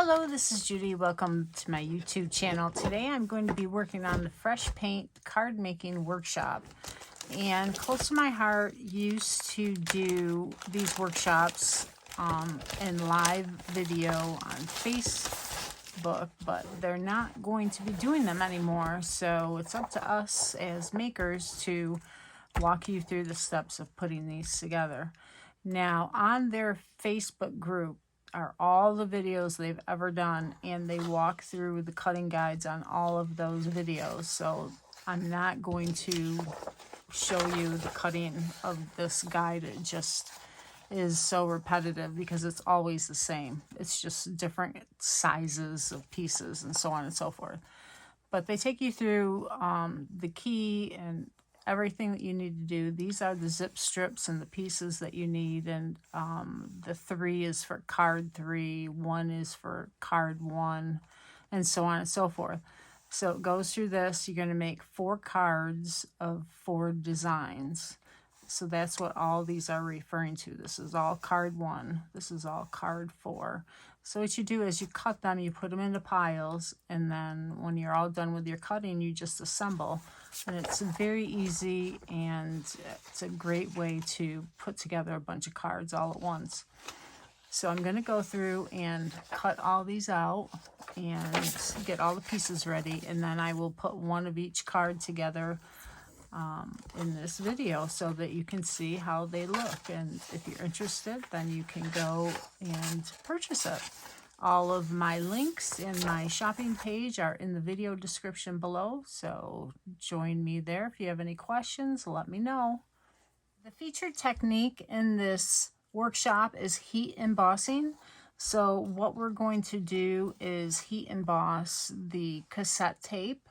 Hello, this is Judy. Welcome to my YouTube channel. Today I'm going to be working on the Fresh Paint Card Making Workshop. And close to my heart, used to do these workshops in live video on Facebook, but they're not going to be doing them anymore. So it's up to us as makers to walk you through the steps of putting these together. Now, on their Facebook group are all the videos they've ever done, and they walk through the cutting guides on all of those videos. So I'm not going to show you the cutting of this guide. It just is so repetitive because it's always the same. It's just different sizes of pieces and so on and so forth. But they take you through the key and everything that you need to do. These are the zip strips and the pieces that you need, and the 3 is for card 3, 1 is for card 1, and so on and so forth. So it goes through this. You're going to make 4 cards of 4 designs. So that's what all these are referring to. This is all card 1. This is all card 4. So what you do is you cut them, you put them into piles, and then when you're all done with your cutting, you just assemble. And it's very easy, and it's a great way to put together a bunch of cards all at once. So I'm going to go through and cut all these out and get all the pieces ready, and then I will put one of each card together in this video so that you can see how they look. And if you're interested, then you can go and purchase it. All of my links in my shopping page are in the video description below, so join me there. If you have any questions, let me know. The featured technique in this workshop is heat embossing. So what we're going to do is heat emboss the cassette tape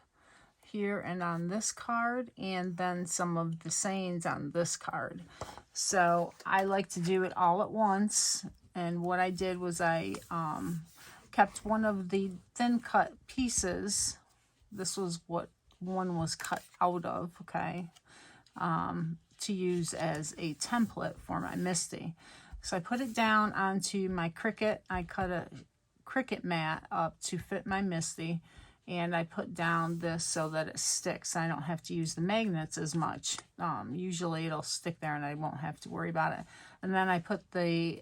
here and on this card, and then some of the sayings on this card. So I like to do it all at once, and what I did was I kept one of the thin cut pieces. This was what one was cut out of, okay, to use as a template for my Misty. So I put it down onto my Cricut. I cut a Cricut mat up to fit my Misty, and I put down this so that it sticks. I don't have to use the magnets as much. Usually it'll stick there and I won't have to worry about it. And then I put the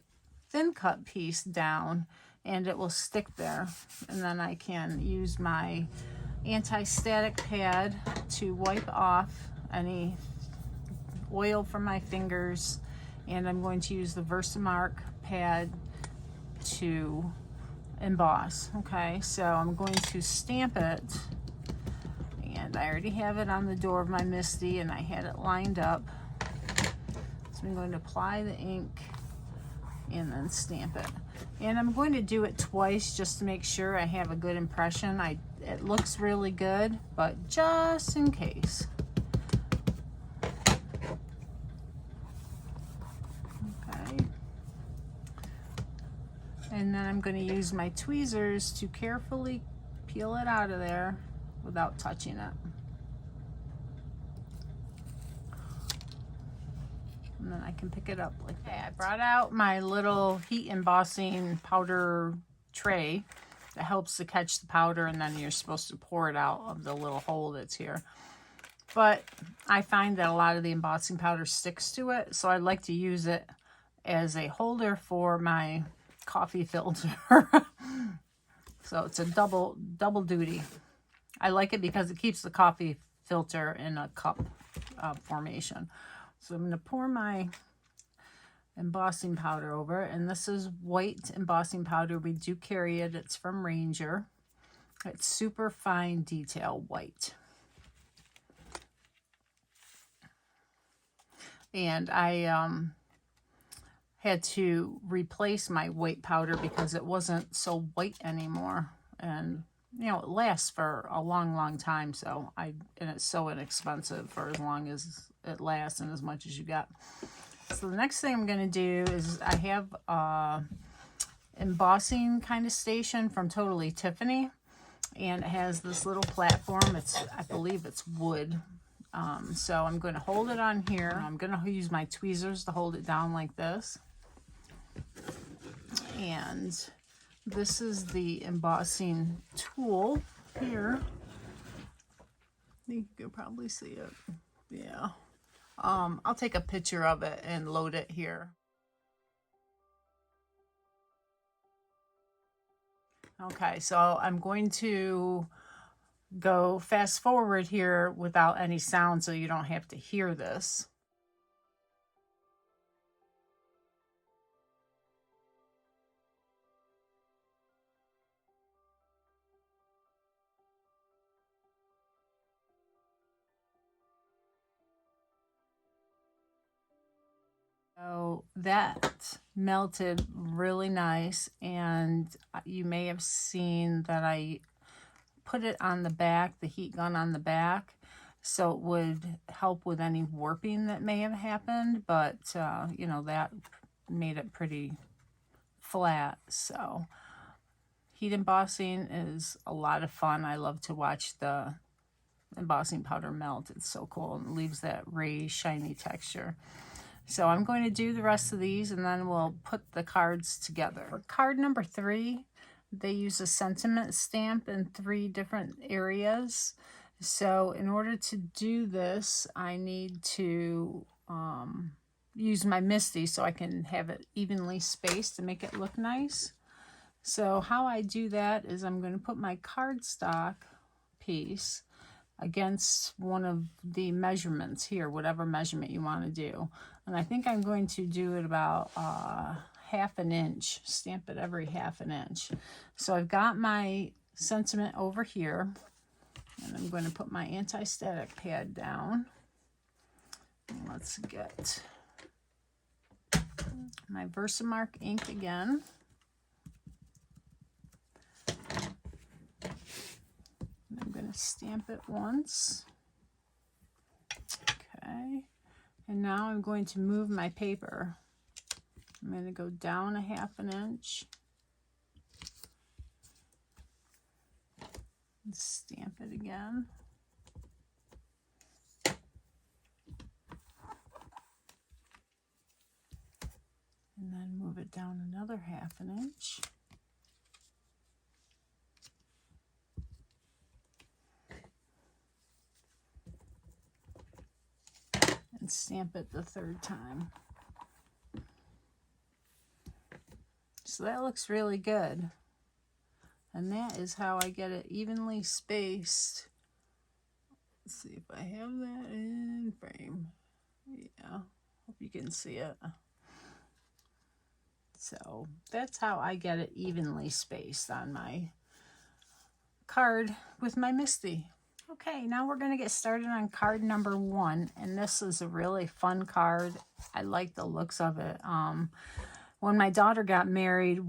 thin cut piece down and it will stick there. And then I can use my anti-static pad to wipe off any oil from my fingers. And I'm going to use the Versamark pad to emboss. Okay, so I'm going to stamp it, and I already have it on the door of my Misty, and I had it lined up. So I'm going to apply the ink and then stamp it. And I'm going to do it twice just to make sure I have a good impression. It looks really good, but just in case. And then I'm going to use my tweezers to carefully peel it out of there without touching it. And then I can pick it up like that. I brought out my little heat embossing powder tray that helps to catch the powder, and then you're supposed to pour it out of the little hole that's here. But I find that a lot of the embossing powder sticks to it, so I like to use it as a holder for my coffee filter. So it's a double duty. I like it because it keeps the coffee filter in a cup formation. So I'm going to pour my embossing powder over, and this is white embossing powder. We do carry it. It's from Ranger. It's super fine detail white. And I had to replace my white powder because it wasn't so white anymore, and you know, it lasts for a long time, so and it's so inexpensive for as long as it lasts and as much as you got. So the next thing I'm going to do is I have a embossing kind of station from Totally Tiffany, and it has this little platform. I believe it's wood. So I'm going to hold it on here. I'm going to use my tweezers to hold it down like this. And this is the embossing tool here. You can probably see it. Yeah. I'll take a picture of it and load it here. Okay, so I'm going to go fast forward here without any sound so you don't have to hear this. So that melted really nice, and you may have seen that I put it on the back, the heat gun on the back, so it would help with any warping that may have happened, but you know, that made it pretty flat. So heat embossing is a lot of fun. I love to watch the embossing powder melt. It's so cool and leaves that raised shiny texture. So I'm going to do the rest of these and then we'll put the cards together. For card number 3, they use a sentiment stamp in 3 different areas. So in order to do this, I need to use my Misty so I can have it evenly spaced to make it look nice. So how I do that is I'm going to put my cardstock piece against one of the measurements here, whatever measurement you want to do. And I think I'm going to do it about half an inch, stamp it every half an inch. So I've got my sentiment over here, and I'm going to put my anti-static pad down. And let's get my Versamark ink again. I'm going to stamp it once. Okay. And now I'm going to move my paper. I'm going to go down a half an inch. And stamp it again. And then move it down another half an inch. And stamp it the 3rd time. So that looks really good. And that is how I get it evenly spaced. Let's see if I have that in frame. Yeah, hope you can see it. So that's how I get it evenly spaced on my card with my Misty. Okay, now we're going to get started on card number 1, and this is a really fun card. I like the looks of it. When my daughter got married,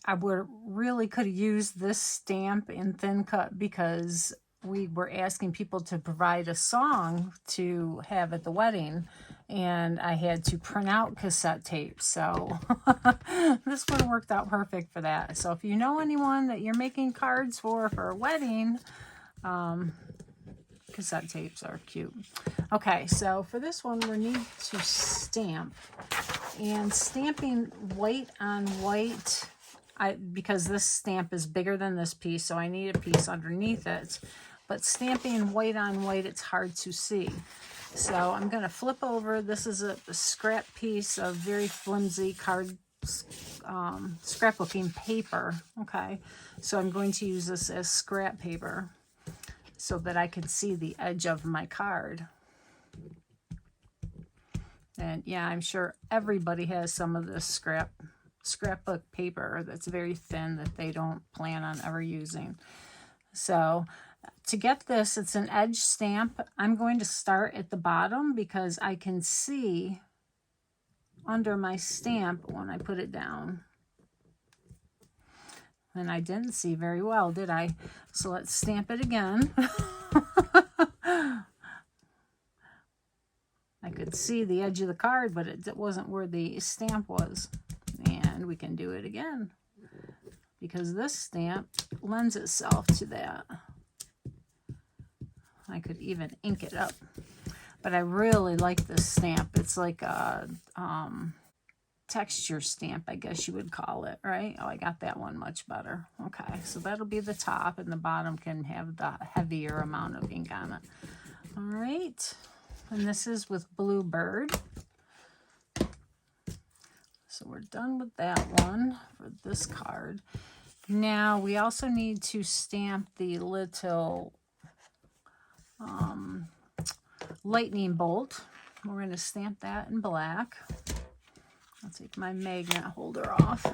I really could have used this stamp in thin cut because we were asking people to provide a song to have at the wedding, and I had to print out cassette tapes. So this would have worked out perfect for that. So if you know anyone that you're making cards for a wedding, cassette tapes are cute. Okay, so for this one, we need to stamp. And stamping white on white, because this stamp is bigger than this piece, so I need a piece underneath it. But stamping white on white, it's hard to see. So I'm going to flip over. This is a scrap piece of very flimsy card scrapbooking paper. Okay, so I'm going to use this as scrap paper so that I can see the edge of my card. And yeah, I'm sure everybody has some of this scrapbook paper that's very thin that they don't plan on ever using. So to get this, it's an edge stamp. I'm going to start at the bottom because I can see under my stamp when I put it down. And I didn't see very well, did I? So let's stamp it again. I could see the edge of the card, but it wasn't where the stamp was. And we can do it again because this stamp lends itself to that. I could even ink it up. But I really like this stamp. It's like a texture stamp, I guess you would call it, right? Oh, I got that one much better. Okay, so that'll be the top, and the bottom can have the heavier amount of ink on it. All right, and this is with Bluebird. So we're done with that one for this card. Now we also need to stamp the little lightning bolt. We're going to stamp that in black. I'll take my magnet holder off.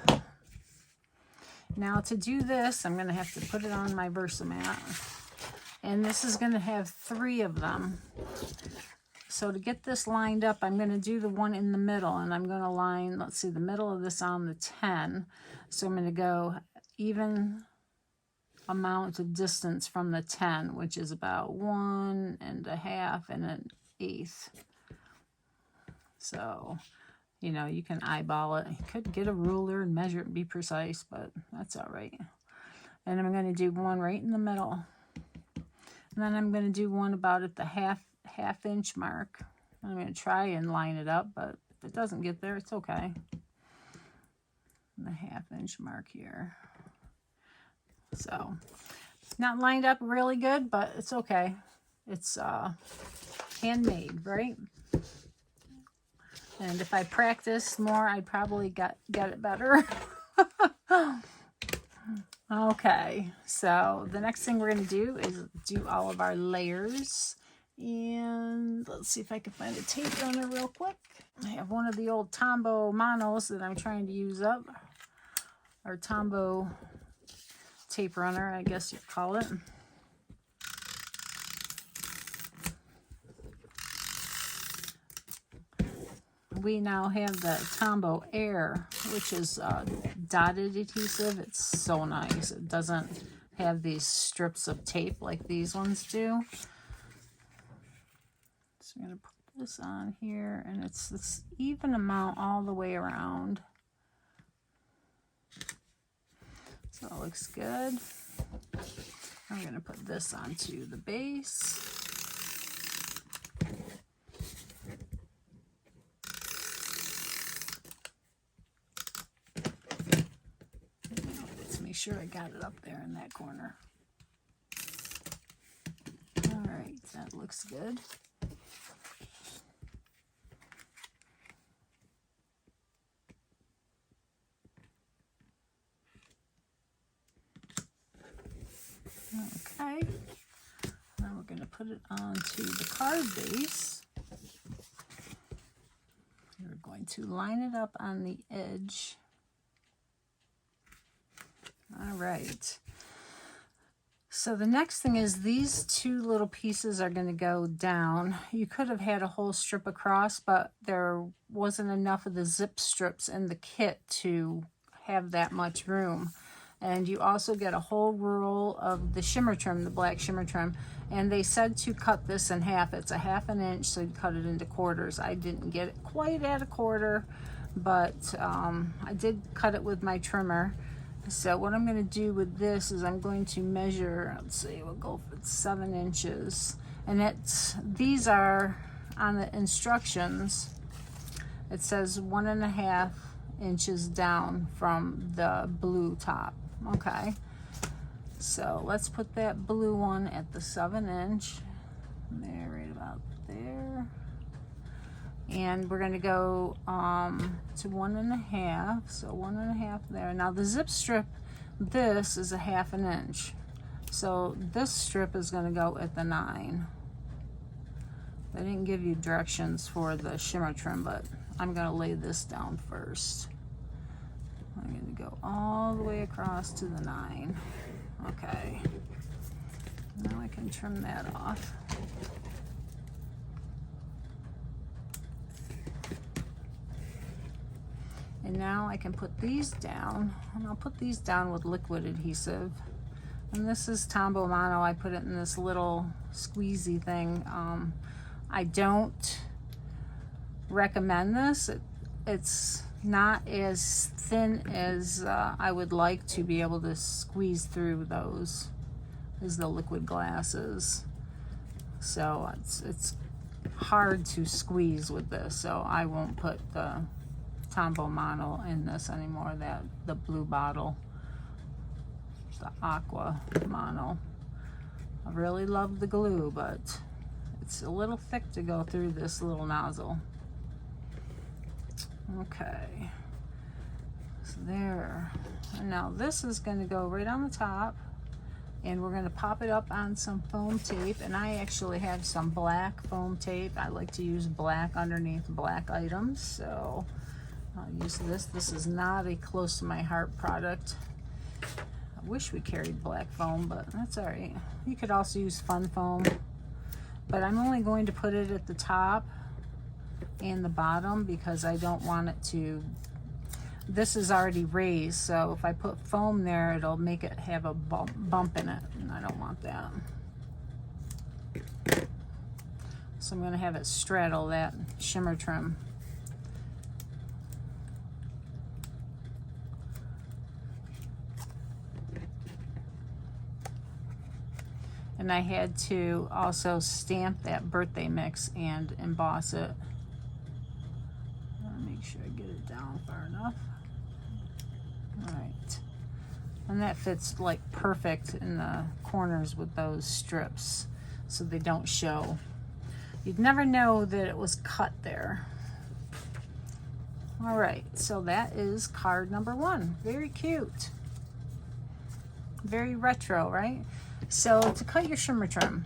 Now to do this, I'm going to have to put it on my Versamat. And this is going to have 3 of them. So to get this lined up, I'm going to do the one in the middle, and I'm going to line, let's see, the middle of this on the 10. So I'm going to go even amount of distance from the 10, which is about 1 1/2 and 1/8. So, you know, you can eyeball it. You could get a ruler and measure it and be precise, but that's all right. And I'm going to do one right in the middle. And then I'm going to do one about at the half inch mark. I'm going to try and line it up, but if it doesn't get there, it's okay. The 1/2 inch mark here. So, not lined up really good, but it's okay. It's handmade, right? And if I practiced more, I'd probably get it better. Okay, so the next thing we're going to do is do all of our layers. And let's see if I can find a tape runner real quick. I have one of the old Tombow monos that I'm trying to use up. Or Tombow tape runner, I guess you'd call it. We now have the Tombow Air, which is dotted adhesive. It's so nice. It doesn't have these strips of tape like these ones do. So I'm going to put this on here, and it's this even amount all the way around. So it looks good. I'm going to put this onto the base. Let's make sure I got it up there in that corner. All right, that looks good. Okay, now we're going to put it onto the card base. We're going to line it up on the edge. All right. So the next thing is these 2 little pieces are going to go down. You could have had a whole strip across, but there wasn't enough of the zip strips in the kit to have that much room. And you also get a whole roll of the shimmer trim, the black shimmer trim. And they said to cut this in half. It's a 1/2 inch, so you cut it into quarters. I didn't get it quite at a quarter, but I did cut it with my trimmer. So what I'm going to do with this is I'm going to measure, let's see, we'll go for 7 inches. And these are on the instructions. It says 1 1/2 inches down from the blue top. Okay, so let's put that blue one at the 7 inch. There, right about there. And we're going to go to 1 1/2, so 1 1/2 there. Now the zip strip, this is a 1/2 inch. So this strip is going to go at the 9. They didn't give you directions for the shimmer trim, but I'm going to lay this down first. I'm going to go all the way across to the 9. Okay. Now I can trim that off. And now I can put these down, and I'll put these down with liquid adhesive. And this is Tombow Mono. I put it in this little squeezy thing. I don't recommend this. It's not as thin as I would like to be able to squeeze through those as the liquid glasses. So it's hard to squeeze with this, so I won't put the Tombow model in this anymore, the blue bottle, the aqua model. I really love the glue, but it's a little thick to go through this little nozzle. Okay, so there. And now this is going to go right on the top, and we're going to pop it up on some foam tape. And I actually have some black foam tape. I like to use black underneath black items, so I'll use this. This is not a close to my heart product. I wish we carried black foam, but that's all right. You could also use fun foam, but I'm only going to put it at the top and the bottom because I don't want it to, this is already raised, so if I put foam there, it'll make it have a bump in it, and I don't want that. So I'm going to have it straddle that shimmer trim. And I had to also stamp that birthday mix and emboss it. Make sure I get it down far enough. All right. And that fits like perfect in the corners with those strips so they don't show. You'd never know that it was cut there. All right, so that is card number 1. Very cute. Very retro, right? So to cut your shimmer trim,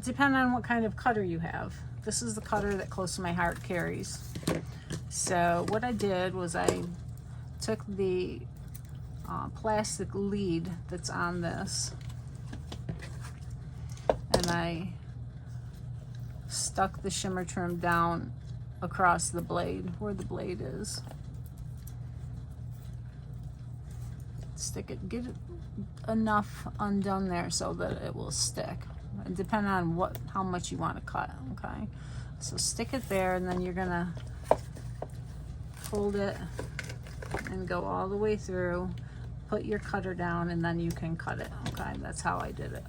depending on what kind of cutter you have. This is the cutter that Close to My Heart carries. So what I did was I took the plastic lead that's on this, and I stuck the shimmer trim down across the blade where the blade is. Stick it, get it enough undone there so that it will stick. And depending on how much you want to cut, okay? So stick it there, and then you're gonna fold it and go all the way through, put your cutter down, and then you can cut it, okay? That's how I did it.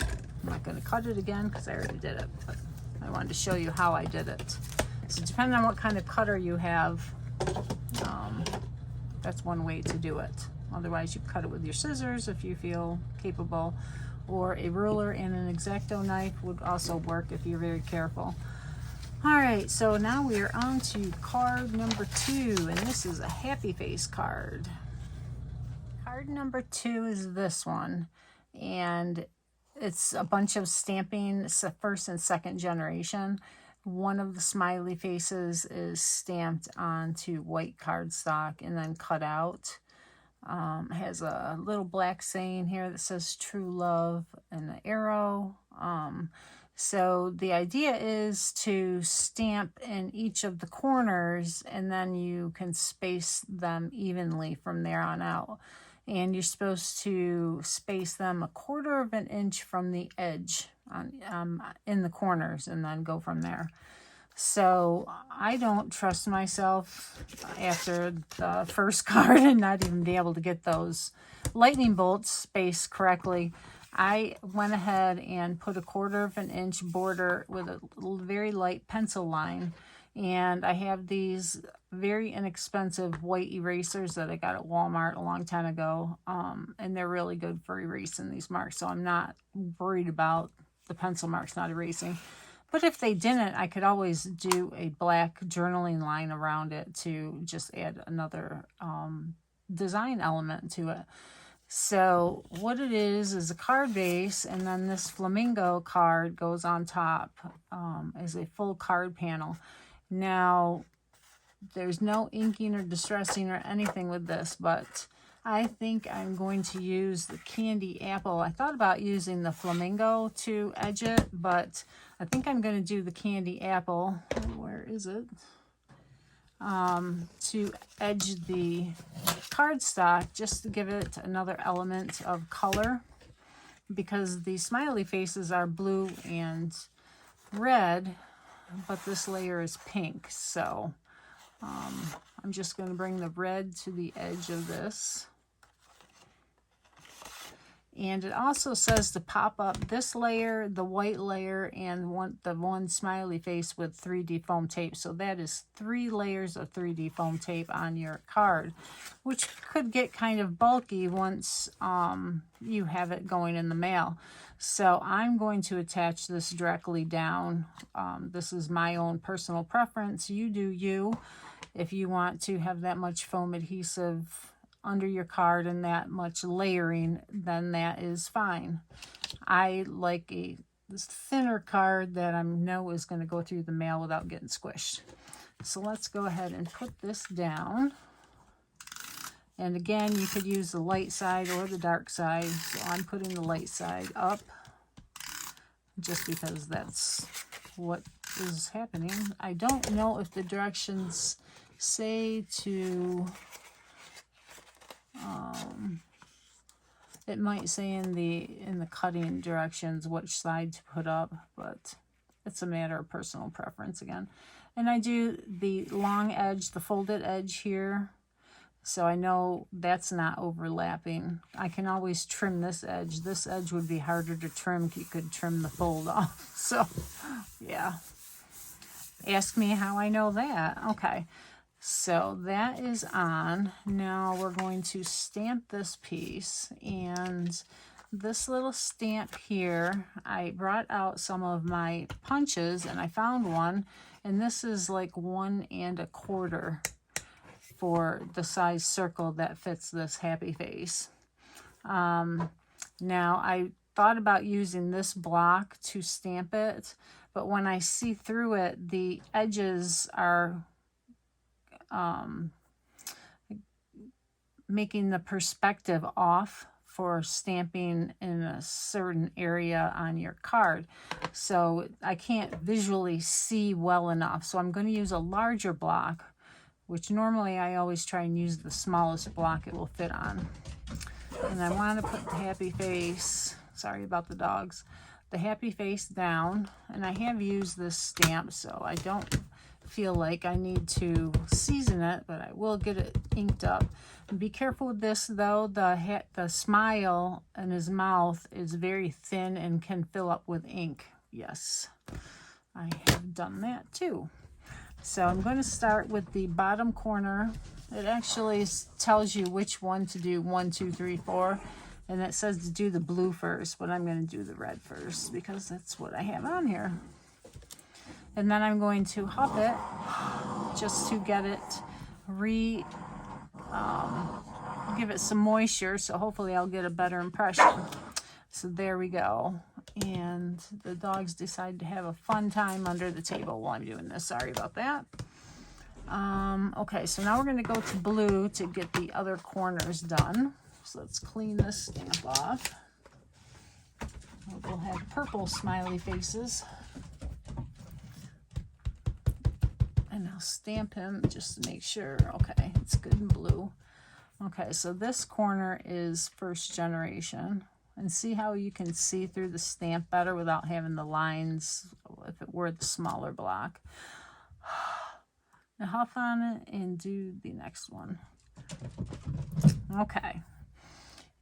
I'm not gonna cut it again because I already did it, but I wanted to show you how I did it. So depending on what kind of cutter you have, that's one way to do it. Otherwise, you cut it with your scissors if you feel capable, or a ruler and an X-Acto knife would also work if you're very careful. All right, so now we are on to card number 2, and this is a happy face card. Card number 2 is this one, and it's a bunch of stamping, first and second generation. One of the smiley faces is stamped onto white cardstock and then cut out. Has a little black saying here that says true love and an arrow. So the idea is to stamp in each of the corners, and then you can space them evenly from there on out. And you're supposed to space them 1/4 of an inch from the edge in the corners, and then go from there. So I don't trust myself after the first card and not even be able to get those lightning bolts spaced correctly. I went ahead and put 1/4 of an inch border with a very light pencil line. And I have these very inexpensive white erasers that I got at Walmart a long time ago. And they're really good for erasing these marks. So I'm not worried about the pencil marks not erasing. But if they didn't, I could always do a black journaling line around it to just add another design element to it. So what it is a card base, and then this flamingo card goes on top as a full card panel. Now, there's no inking or distressing or anything with this, but I think I'm going to use the candy apple. I thought about using the flamingo to edge it, but I think I'm going to do the candy apple. Where is it? To edge the cardstock, just to give it another element of color, because the smiley faces are blue and red, but this layer is pink. So I'm just going to bring the red to the edge of this. And it also says to pop up this layer, the white layer, and the one smiley face with 3D foam tape. So that is 3 layers of 3D foam tape on your card, which could get kind of bulky once you have it going in the mail. So I'm going to attach this directly down. This is my own personal preference. You do you. If you want to have that much foam adhesive under your card and that much layering, then that is fine. I like this thinner card that I know is going to go through the mail without getting squished. So let's go ahead and put this down. And again, you could use the light side or the dark side. So I'm putting the light side up just because that's what is happening. I don't know if the directions say to... it might say in the cutting directions which side to put up, but it's a matter of personal preference again. And I do the long edge, the folded edge here, so I know that's not overlapping. I can always trim this edge. This edge would be harder to trim. You could trim the fold off. So yeah, ask me how I know that. Okay. So that is on. Now we're going to stamp this piece, and this little stamp here, I brought out some of my punches and I found one, and this is like 1 1/4 for the size circle that fits this happy face. Now I thought about using this block to stamp it, but when I see through it, the edges are making the perspective off for stamping in a certain area on your card. So I can't visually see well enough. So I'm going to use a larger block, which normally I always try and use the smallest block it will fit on. And I want to put the happy face, sorry about the dogs, the happy face down. And I have used this stamp, so I don't feel like I need to season it, but I will get it inked up. And be careful with this though, the smile in his mouth is very thin and can fill up with ink. Yes, I have done that too. So I'm going to start with the bottom corner. It actually tells you which one to do, 1, 2, 3, 4, and it says to do the blue first, but I'm going to do the red first because that's what I have on here. And then I'm going to huff it just to get it give it some moisture, so hopefully I'll get a better impression. So there we go. And the dogs decide to have a fun time under the table while I'm doing this. Sorry about that. Okay, so now we're going to go to blue to get the other corners done. So let's clean this stamp off. We'll have purple smiley faces. And I'll stamp him just to make sure. Okay, it's good in blue. Okay, so this corner is first generation. And see how you can see through the stamp better without having the lines if it were the smaller block. Now huff on it and do the next one. Okay.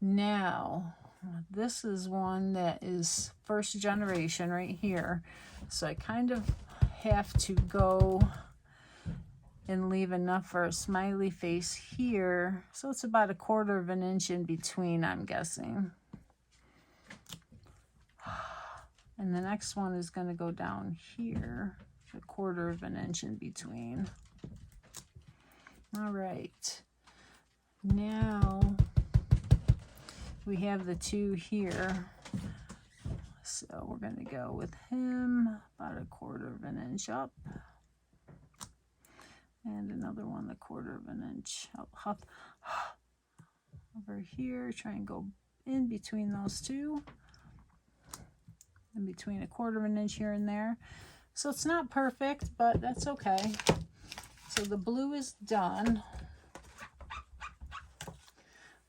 Now, this is one that is first generation right here. So I kind of have to go and leave enough for a smiley face here. So it's about 1/4 inch in between, I'm guessing. And the next one is going to go down here, 1/4 inch in between. All right. Now we have the 2 here. So we're going to go with him about 1/4 inch up. And another one 1/4 inch. I'll huff over here, try and go in between those two. In between 1/4 inch here and there. So it's not perfect, but that's okay. So the blue is done.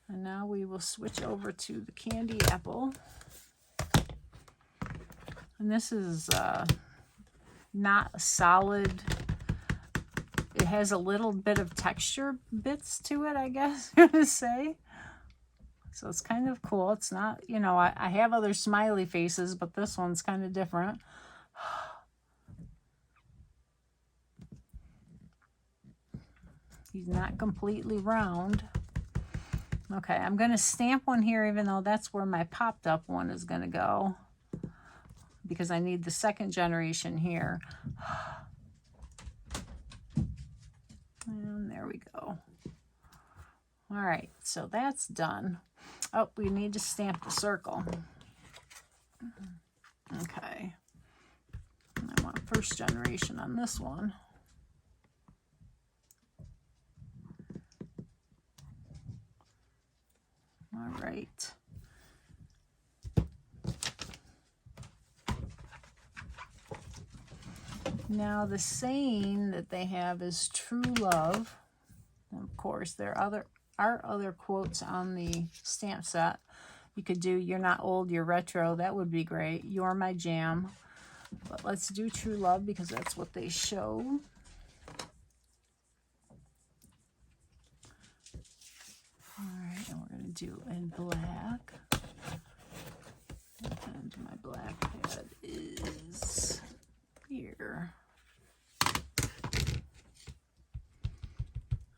And now we will switch over to the candy apple. And this is not a solid. It has a little bit of texture bits to it, I guess you're gonna say. So it's kind of cool. It's not, you know, I have other smiley faces, but this one's kind of different. He's not completely round. Okay, I'm going to stamp one here, even though that's where my popped up one is going to go, because I need the second generation here. And there we go. All right, so that's done. Oh, we need to stamp the circle. Okay. And I want first generation on this one. All right. Now the saying that they have is true love. And of course, there are other quotes on the stamp set. You could do "You're not old, you're retro." That would be great. "You're my jam." But let's do true love because that's what they show. All right, and we're going to do in black. And my black pad is here.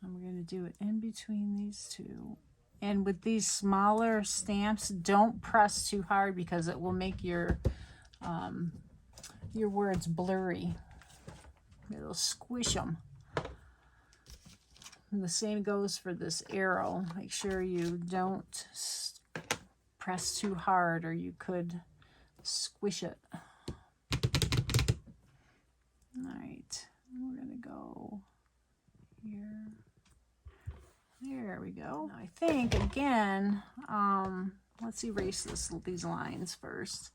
And we're going to do it in between these two. And with these smaller stamps, don't press too hard because it will make your words blurry. It'll squish them. And the same goes for this arrow. Make sure you don't press too hard or you could squish it. All right, we're gonna go here. There we go. Now I think again, let's erase these lines first.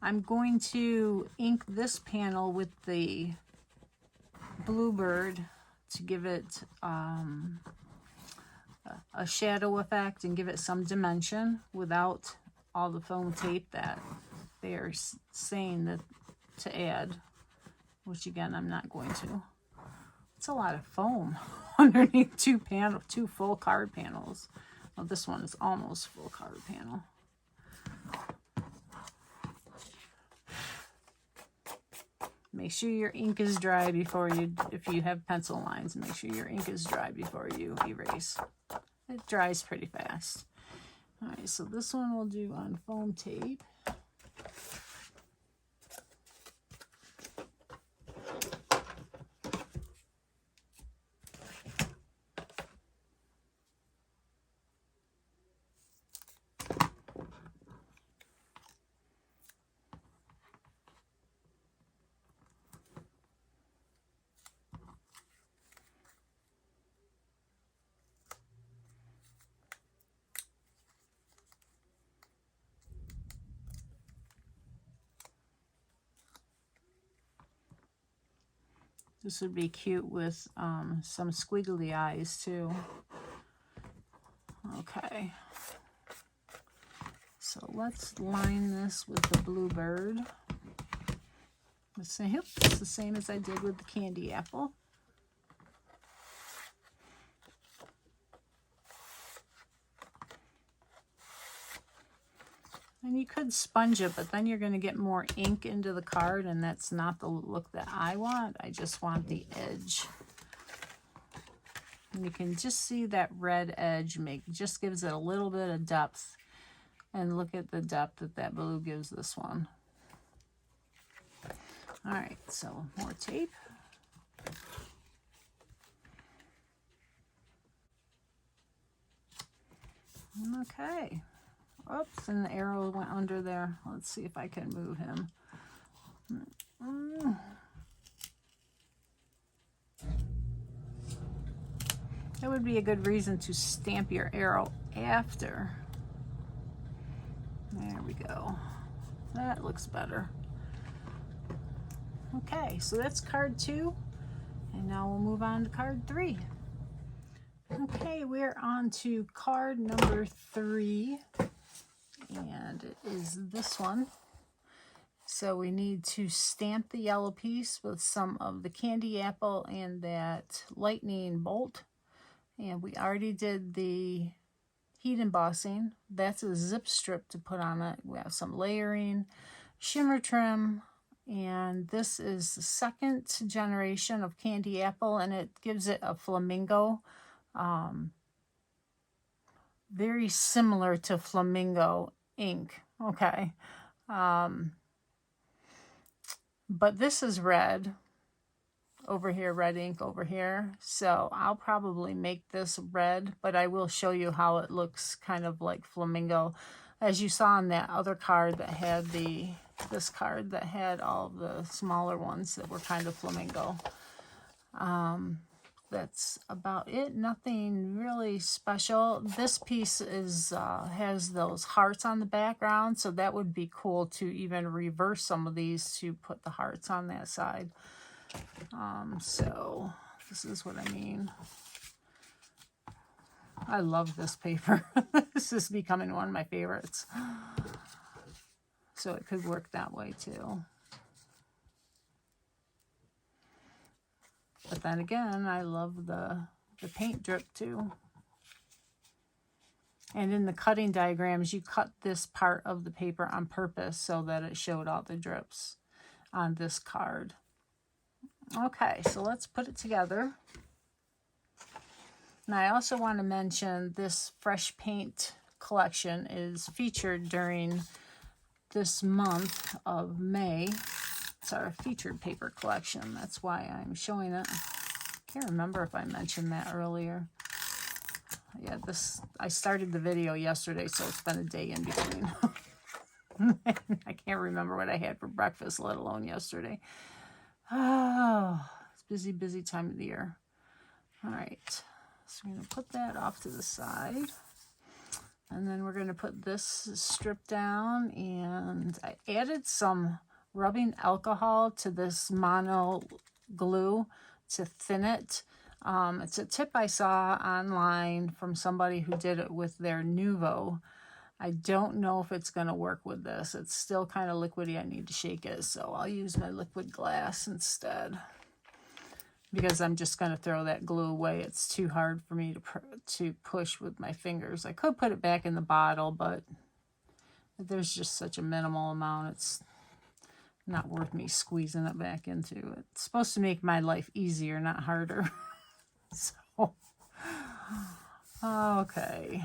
I'm going to ink this panel with the Bluebird to give it a shadow effect and give it some dimension without all the foam tape that they are saying that to add, which again I'm not going to. It's a lot of foam underneath two full card panels. Well, this one is almost full card panel. Make sure your ink is dry before you, if you have pencil lines, make sure your ink is dry before you erase. It dries pretty fast. All right, so this one we'll do on foam tape. This would be cute with some squiggly eyes too. Okay. So let's line this with the Bluebird. It's the same as I did with the candy apple. And you could sponge it, but then you're going to get more ink into the card, and that's not the look that I want. I just want the edge. And you can just see that red edge just gives it a little bit of depth. And look at the depth that blue gives this one. All right, so more tape. Okay. Oops, and the arrow went under there. Let's see if I can move him. That would be a good reason to stamp your arrow after. There we go. That looks better. Okay, so that's card 2. And now we'll move on to card 3. Okay, we're on to card number 3. And it is this one. So we need to stamp the yellow piece with some of the candy apple and that lightning bolt. And we already did the heat embossing. That's a zip strip to put on it. We have some layering, shimmer trim, and this is the second generation of candy apple, and it gives it a flamingo. Very similar to flamingo ink. Okay. But this is red over here, red ink over here. So I'll probably make this red, but I will show you how it looks kind of like flamingo. As you saw on that other card that had this card that had all the smaller ones that were kind of flamingo. That's about it. Nothing really special. This piece is has those hearts on the background, so that would be cool to even reverse some of these to put the hearts on that side. So this is what I mean. I love this paper. This is becoming one of my favorites. So it could work that way too. But then again, I love the paint drip too. And in the cutting diagrams, you cut this part of the paper on purpose so that it showed all the drips on this card. Okay, so let's put it together. And I also want to mention this fresh paint collection is featured during this month of May. It's our featured paper collection. That's why I'm showing it. Can't remember if I mentioned that earlier. Yeah, I started the video yesterday, so it's been a day in between. I can't remember what I had for breakfast, let alone yesterday. Oh, it's busy time of the year. All right, so I'm going to put that off to the side. And then we're going to put this strip down, and I added some rubbing alcohol to this mono glue to thin it. It's a tip I saw online from somebody who did it with their Nuvo. I don't know if it's going to work with this. It's still kind of liquidy. I need to shake it, so I'll use my liquid glass instead, because I'm just going to throw that glue away. It's too hard for me to push with my fingers. I could put it back in the bottle, but there's just such a minimal amount. It's not worth me squeezing it back into it. It's supposed to make my life easier, not harder. So, okay.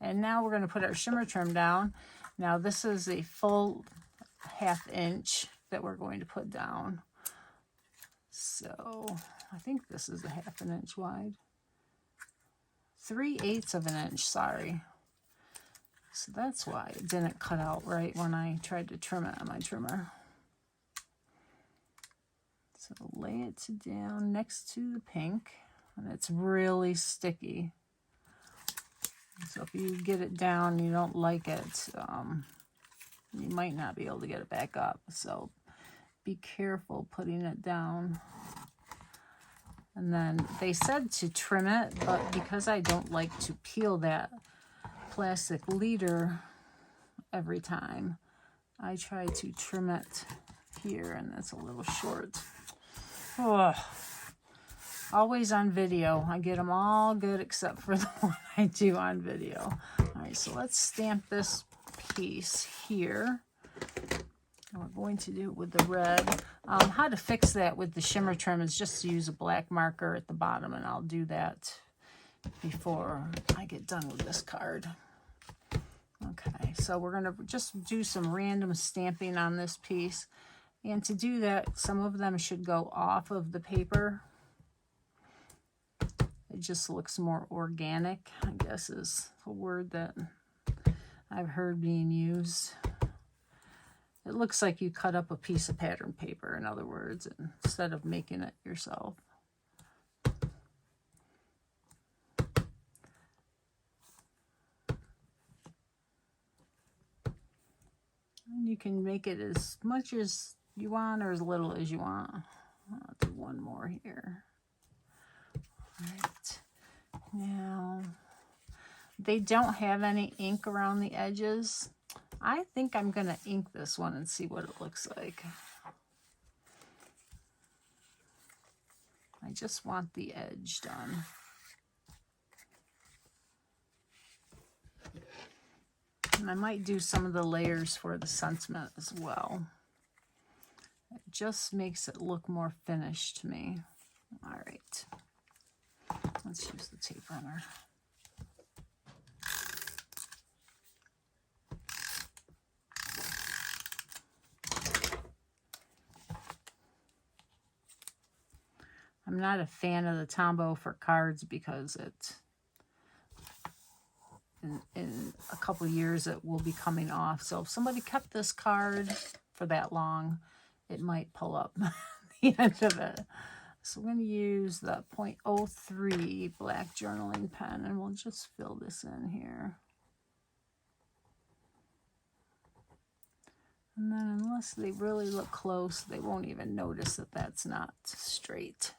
And now we're going to put our shimmer trim down. Now this is a full 1/2 inch that we're going to put down. So I think this is a 1/2 inch wide. 3/8 of an inch, sorry. So that's why it didn't cut out right when I tried to trim it on my trimmer. So lay it down next to the pink, and it's really sticky. So if you get it down and you don't like it, you might not be able to get it back up. So be careful putting it down. And then they said to trim it, but because I don't like to peel that plastic leader every time, I try to trim it here, and that's a little short. Oh, always on video. I get them all good except for the one I do on video. All right, so let's stamp this piece here. And we're going to do it with the red. How to fix that with the shimmer trim is just to use a black marker at the bottom, and I'll do that before I get done with this card. Okay, so we're going to just do some random stamping on this piece. And to do that, some of them should go off of the paper. It just looks more organic, I guess is a word that I've heard being used. It looks like you cut up a piece of pattern paper, in other words, instead of making it yourself. And you can make it as much as you want or as little as you want. I'll do one more here. All right. Now, they don't have any ink around the edges. I think I'm going to ink this one and see what it looks like. I just want the edge done. And I might do some of the layers for the sentiment as well. It just makes it look more finished to me. All right. Let's use the tape runner. I'm not a fan of the Tombow for cards because in a couple years it will be coming off. So if somebody kept this card for that long, it might pull up the end of it. So we're going to use the .03 black journaling pen, and we'll just fill this in here. And then unless they really look close, they won't even notice that that's not straight.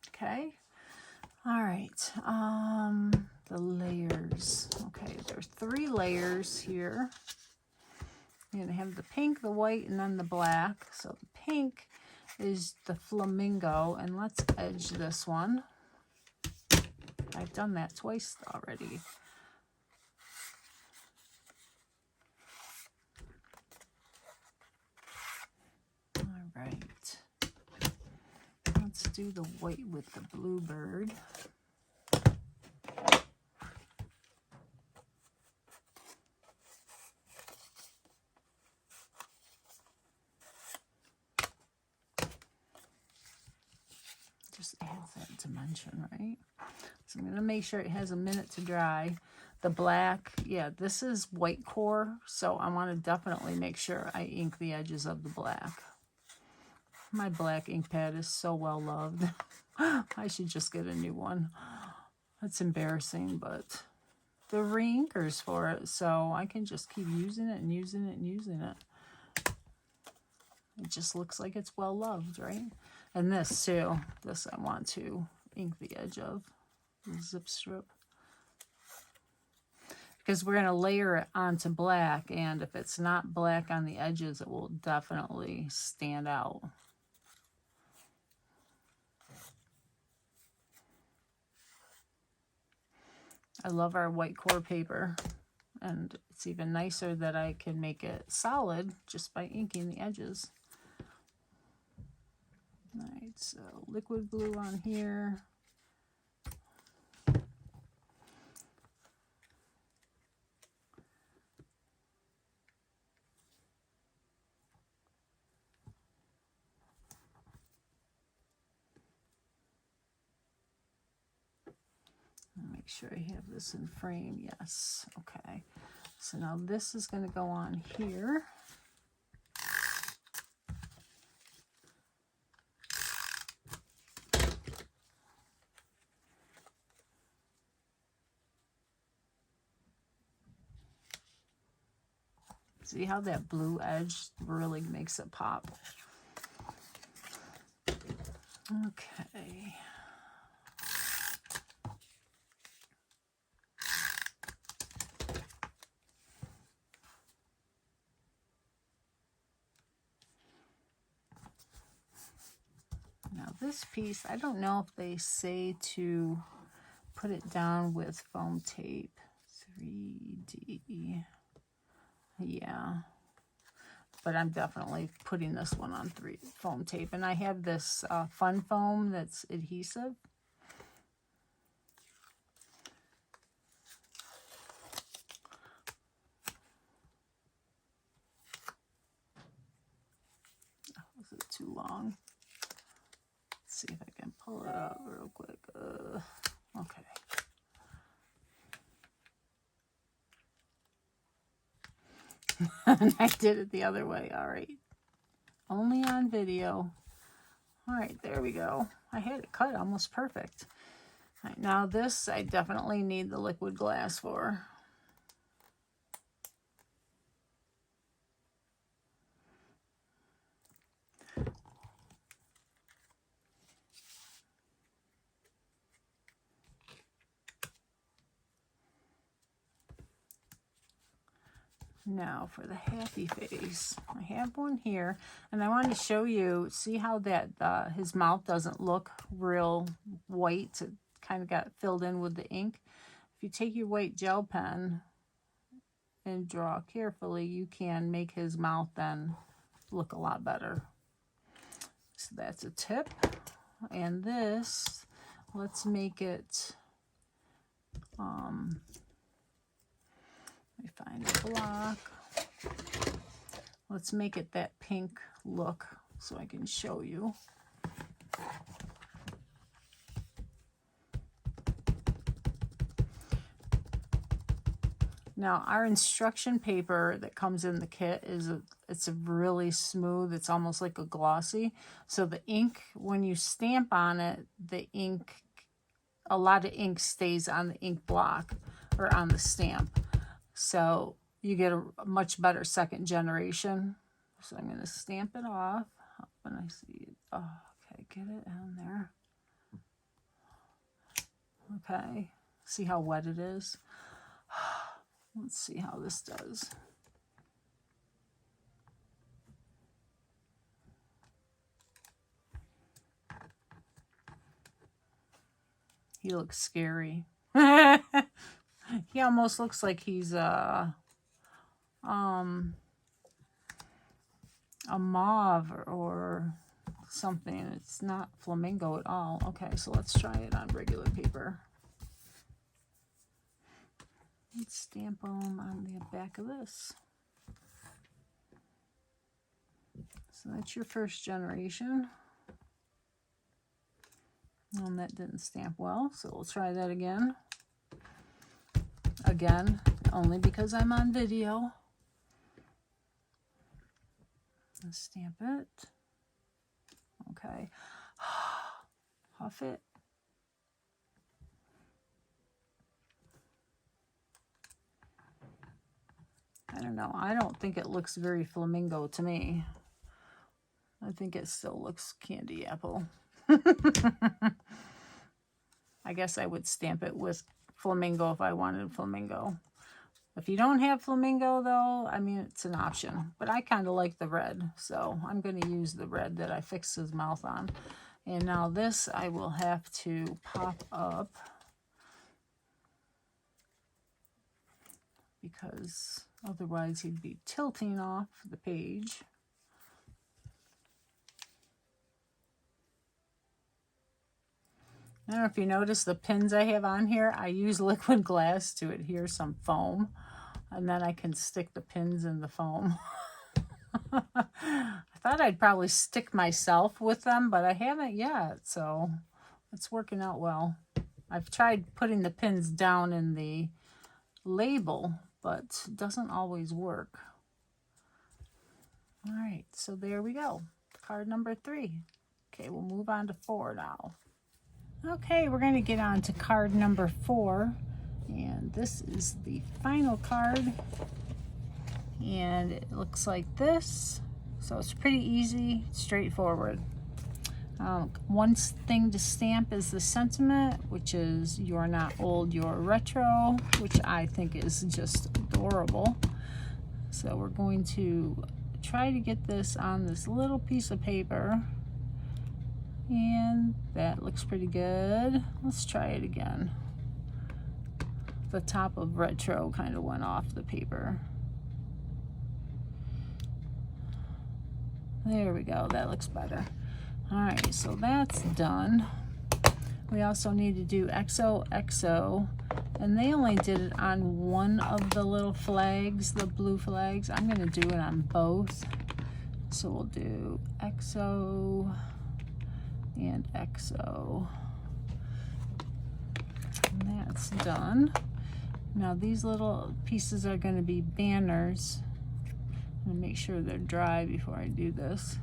Okay. All right. The layers. Okay, there's 3 layers here. You're going to have the pink, the white, and then the black. So the pink is the flamingo, and let's edge this one. I've done that twice already. All right. Let's do the white with the bluebird. Just adds that dimension, right? So I'm going to make sure it has a minute to dry. The black, yeah, this is white core, so I want to definitely make sure I ink the edges of the black. My black ink pad is so well loved. I should just get a new one. That's embarrassing, but they're re-inkers for it, so I can just keep using it and using it and using it. It just looks like it's well loved, right? And this too, this I want to ink the edge of the zip strip. Because we're going to layer it onto black, and if it's not black on the edges, it will definitely stand out. I love our white core paper, and it's even nicer that I can make it solid just by inking the edges. All right, so liquid glue on here. Make sure I have this in frame. Yes. Okay. So now this is going to go on here. See how that blue edge really makes it pop? Okay. Now this piece, I don't know if they say to put it down with foam tape. 3D. Yeah. But I'm definitely putting this one on foam tape. And I have this fun foam that's adhesive. Oh, is it too long? Let's see if I can pull it up real quick. Okay. And I did it the other way. All right. Only on video. All right, there we go. I had it cut almost perfect. All right, now this I definitely need the liquid glass for. Now for the happy face, I have one here, and I wanted to show you, see how that his mouth doesn't look real white. It kind of got filled in with the ink. If you take your white gel pen and draw carefully, you can make his mouth then look a lot better. So that's a tip. And this, let's make it, let me find a block. Let's make it that pink look so I can show you. Now, our instruction paper that comes in the kit it's a really smooth, it's almost like a glossy. So the ink, when you stamp on it, the ink, a lot of ink stays on the ink block or on the stamp. So you get a much better second generation. So I'm going to stamp it off when I see it. Oh, okay, get it on there. Okay, see how wet it is? Let's see how this does. He looks scary. He almost looks like he's a mauve or something. It's not flamingo at all. Okay, so let's try it on regular paper. Let's stamp them on the back of this. So that's your first generation. And that didn't stamp well, so we'll try that again. Again, only because I'm on video. Let's stamp it. Okay. Huff it. I don't know. I don't think it looks very flamingo to me. I think it still looks candy apple. I guess I would stamp it with flamingo if I wanted flamingo. If you don't have flamingo, though, I mean, it's an option. But I kind of like the red, so I'm going to use the red that I fixed his mouth on. And now this I will have to pop up, because otherwise he'd be tilting off the page. I don't know if you notice the pins I have on here. I use liquid glass to adhere some foam, and then I can stick the pins in the foam. I thought I'd probably stick myself with them, but I haven't yet, so it's working out well. I've tried putting the pins down in the label, but it doesn't always work. All right, so there we go. Card number 3. Okay, we'll move on to 4 now. Okay, we're going to get on to card number 4, and this is the final card, and it looks like this. So it's pretty easy, straightforward. One thing to stamp is the sentiment, which is "You're not old, you're retro," which I think is just adorable. So we're going to try to get this on this little piece of paper. And that looks pretty good. Let's try it again. The top of retro kind of went off the paper. There we go. That looks better. All right, so that's done. We also need to do XOXO, and they only did it on one of the little flags, the blue flags. I'm going to do it on both. So we'll do XO and XO. And that's done. Now these little pieces are going to be banners. I'm going to make sure they're dry before I do this.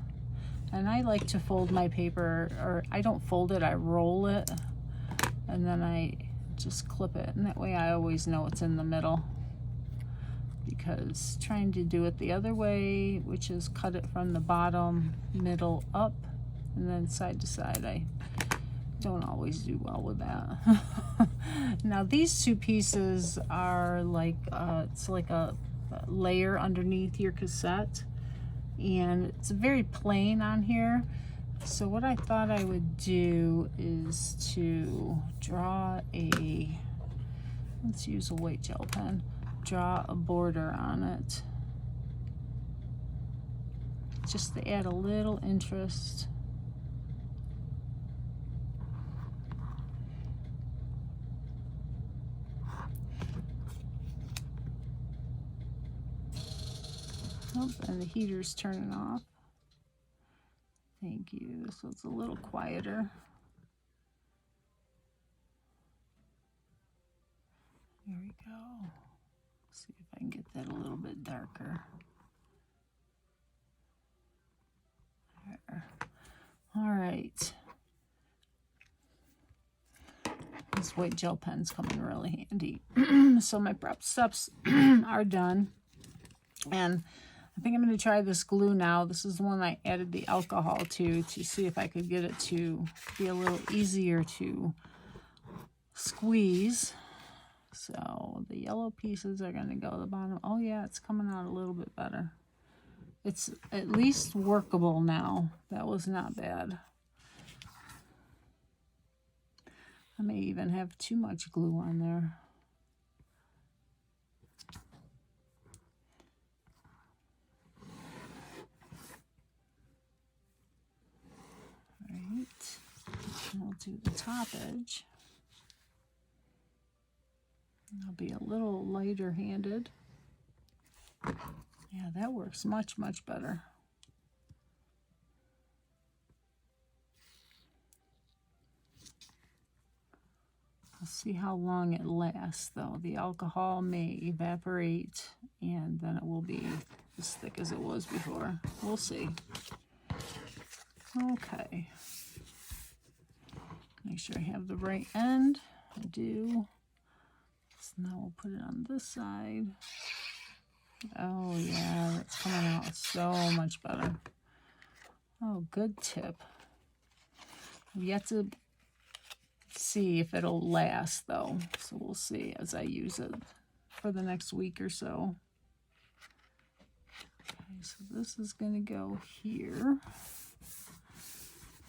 And I like to fold my paper, or I don't fold it, I roll it, and then I just clip it, and that way I always know it's in the middle. Because trying to do it the other way, which is cut it from the bottom, middle up, and then side to side, I don't always do well with that. Now these two pieces are like, it's like a layer underneath your cassette, and it's very plain on here. So what I thought I would do is to draw a, let's use a white gel pen. draw a border on it, just to add a little interest. Oh, and the heater's turning off. Thank you. So it's a little quieter. There we go. See if I can get that a little bit darker. There. All right. This white gel pen's coming really handy. So my prep steps are done. And I think I'm going to try this glue now. This is the one I added the alcohol to see if I could get it to be a little easier to squeeze. So the yellow pieces are going to go to the bottom. Oh yeah, it's coming out a little bit better. It's at least workable now. That was not bad. I may even have too much glue on there. All right, and I'll do the top edge. I'll be a little lighter handed. Yeah, that works much, much better. We'll see how long it lasts though. The alcohol may evaporate and then it will be as thick as it was before. We'll see. Okay. Make sure I have the right end. I do. So now we'll put it on this side. Oh yeah, that's coming out so much better. Oh, good tip. I've yet to see if it'll last though, so we'll see as I use it for the next week or so. Okay, so this is going to go here.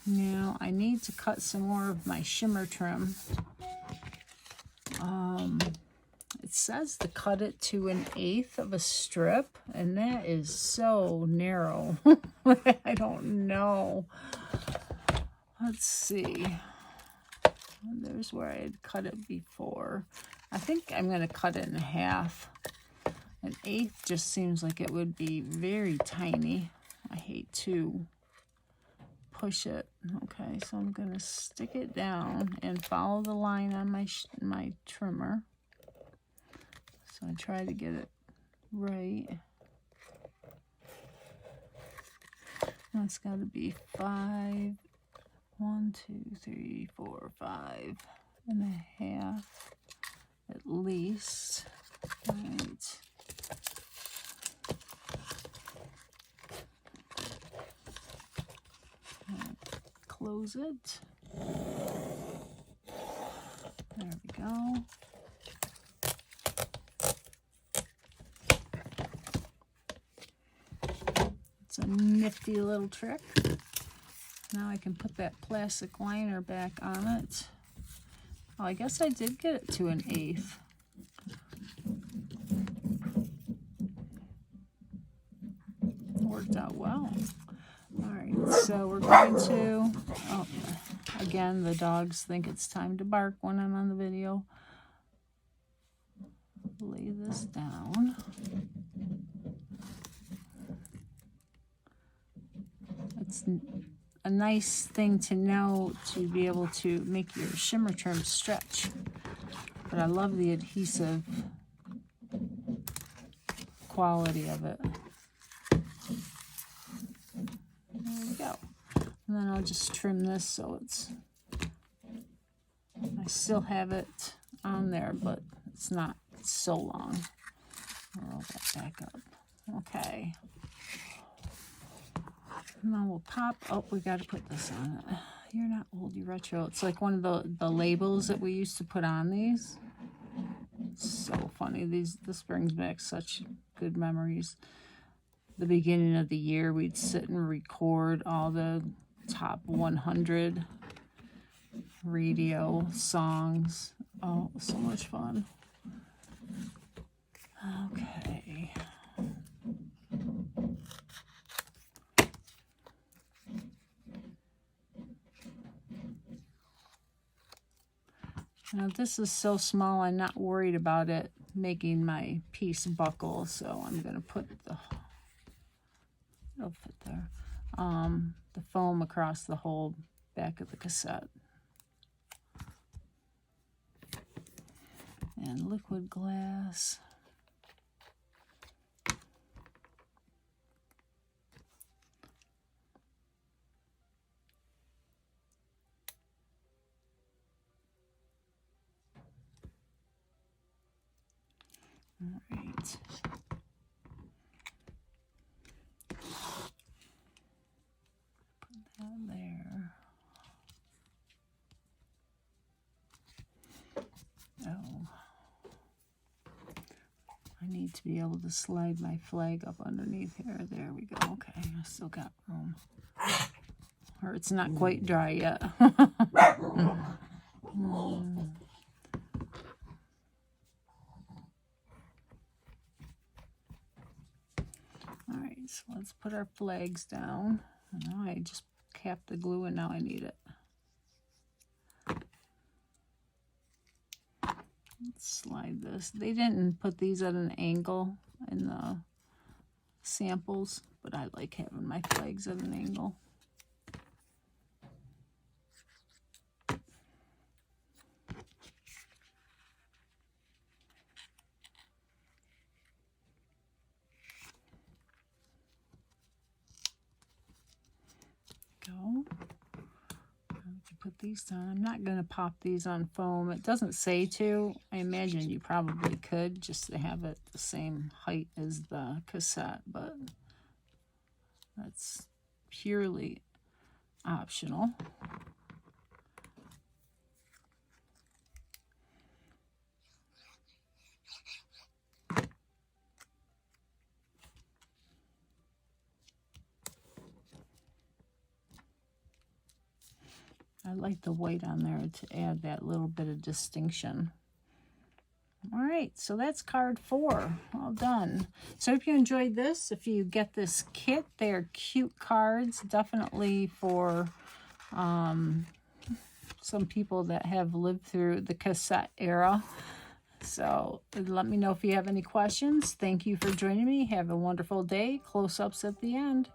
Now I need to cut some more of my shimmer trim. It says to cut it to 1/8 of a strip, and that is so narrow. I don't know. Let's see. There's where I had cut it before. I think I'm going to cut it in half. 1/8 just seems like it would be very tiny. I hate to push it. Okay, so I'm going to stick it down and follow the line on my trimmer. So I try to get it right. That's got to be 5. 1, 2, 3, 4, 5.5 at least. Right. Close it. There we go. It's a nifty little trick. Now I can put that plastic liner back on it. Oh, I guess I did get it to 1/8. Worked out well. All right, so we're going to, oh, again, the dogs think it's time to bark when I'm on the video. Lay this down. It's a nice thing to know to be able to make your shimmer trim stretch. But I love the adhesive quality of it. There we go. And then I'll just trim this so I still have it on there, but it's not so long. Roll that back up. Okay. Now we'll pop, oh, we got to put this on it. You're not old, you retro. It's like one of the labels that we used to put on these. It's so funny. This brings back such good memories. The beginning of the year, we'd sit and record all the top 100 radio songs. Oh, it was so much fun. Okay. Now this is so small, I'm not worried about it making my piece buckle, so I'm going to put the, it'll fit there, the foam across the whole back of the cassette. And liquid glass. All right. Put that there. Oh. I need to be able to slide my flag up underneath here. There we go. Okay, I still got room. Or it's not quite dry yet. All right, so let's put our flags down. Now I just capped the glue and now I need it. Let's slide this. They didn't put these at an angle in the samples, but I like having my flags at an angle. Go. Put these down. I'm not going to pop these on foam. It doesn't say to. I imagine you probably could just to have it the same height as the cassette, but that's purely optional. I like the white on there to add that little bit of distinction. All right, so that's card 4, all done. So if you enjoyed this, if you get this kit, they're cute cards, definitely for some people that have lived through the cassette era. So let me know if you have any questions. Thank you for joining me. Have a wonderful day. Close-ups at the end.